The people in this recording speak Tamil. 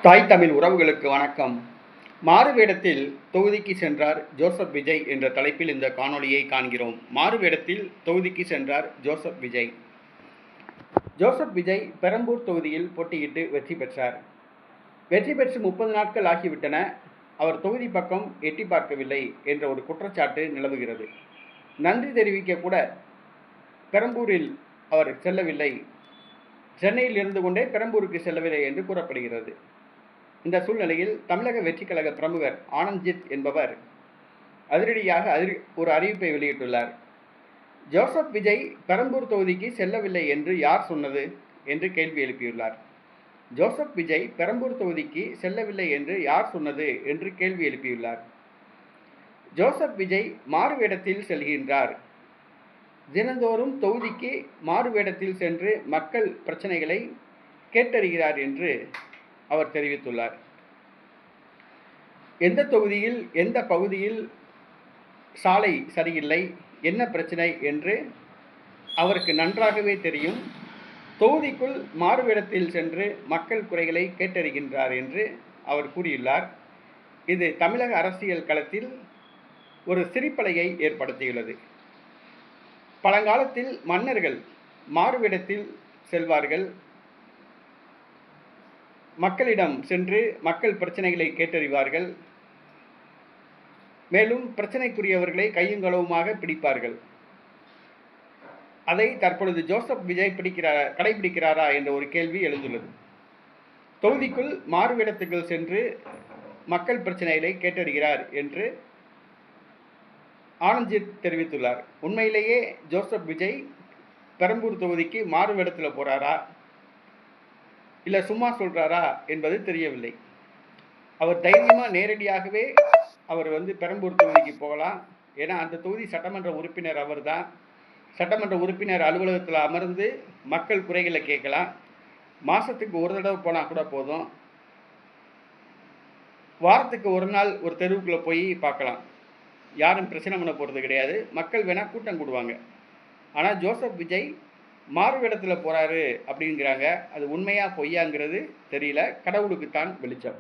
தாய் தமிழ் உறவுகளுக்கு வணக்கம். மாறுவேடத்தில் தொகுதிக்கு சென்றார் ஜோசப் விஜய் என்ற தலைப்பில் இந்த காணொளியை காண்கிறோம். மாறுவேடத்தில் தொகுதிக்கு சென்றார் ஜோசப் விஜய். ஜோசப் விஜய் பெரம்பூர் தொகுதியில் போட்டியிட்டு வெற்றி பெற்றார். வெற்றி பெற்று 30 நாட்கள் ஆகிவிட்டன. அவர் தொகுதி பக்கம் எட்டி பார்க்கவில்லை என்ற ஒரு குற்றச்சாட்டு நிலவுகிறது. நன்றி தெரிவிக்க கூட பெரம்பூரில் அவர் செல்லவில்லை, சென்னையில் இருந்து கொண்டே பெரம்பூருக்கு செல்லவில்லை என்று கூறப்படுகிறது. இந்த சூழ்நிலையில் தமிழக வெற்றிக் கழக பிரமுகர் ஆனந்த்ஜித் என்பவர் அதிரடியாக ஒரு அறிவிப்பை வெளியிட்டுள்ளார். ஜோசப் விஜய் பெரம்பூர் தொகுதிக்கு செல்லவில்லை என்று யார் சொன்னது என்று கேள்வி எழுப்பியுள்ளார். ஜோசப் விஜய் பெரம்பூர் தொகுதிக்கு செல்லவில்லை என்று யார் சொன்னது என்று கேள்வி எழுப்பியுள்ளார். ஜோசப் விஜய் மாறுவேடத்தில் செல்கின்றார். தினந்தோறும் தொகுதிக்கு மாறுவேடத்தில் சென்று மக்கள் பிரச்சனைகளை கேட்டறிகிறார் என்று அவர் தெரிவித்துள்ளார். எந்த தொகுதியில் எந்த பகுதியில் சாலை சரியில்லை, என்ன பிரச்சனை என்று அவருக்கு நன்றாகவே தெரியும். தொகுதிக்குள் மாறுவேடத்தில் சென்று மக்கள் குறைகளை கேட்டறிகின்றார் என்று அவர் கூறியுள்ளார். இது தமிழக அரசியல் களத்தில் ஒரு சிரிப்பலையை ஏற்படுத்தியுள்ளது. பழங்காலத்தில் மன்னர்கள் மாறுவேடத்தில் செல்வார்கள். மக்களிடம் சென்று மக்கள் பிரச்சனைகளை கேட்டறிவார்கள். மேலும் பிரச்சனைக்குரியவர்களை கையுங்களவுமாக பிடிப்பார்கள். அதை தற்பொழுது ஜோசப் விஜய் கடைபிடிக்கிறாரா என்ற ஒரு கேள்வி எழுந்துள்ளது. தொகுதிக்குள் மாறுவேடத்துக்கு சென்று மக்கள் பிரச்சனைகளை கேட்டறிகிறார் என்று ஆனந்த்ஜித் தெரிவித்துள்ளார். உண்மையிலேயே ஜோசப் விஜய் பெரம்பூர் தொகுதிக்கு மாறுவேடத்தில் போறாரா இல்லை சும்மா சொல்கிறாரா என்பது தெரியவில்லை. அவர் தைரியமாக நேரடியாகவே அவர் பெரம்பூர் தொகுதிக்கு போகலாம். ஏன்னா அந்த தொகுதி சட்டமன்ற உறுப்பினர் அவர் தான். சட்டமன்ற உறுப்பினர் அலுவலகத்தில் அமர்ந்து மக்கள் குறைகளை கேட்கலாம். மாதத்துக்கு ஒரு தடவை போனால் கூட போதும். வாரத்துக்கு ஒரு நாள் ஒரு தெருவுக்குள்ளே போய் பார்க்கலாம். யாரும் பிரச்சனை பண்ண போகிறது கிடையாது. மக்கள் வேணால் கூட்டம் கூடுவாங்க. ஆனால் ஜோசப் விஜய் மாறுவேடத்தில் போகிறாரு அப்படிங்கிறாங்க. அது உண்மையா பொய்யாங்கிறது தெரியல. கடவுளுக்குத்தான் வெளிச்சம்.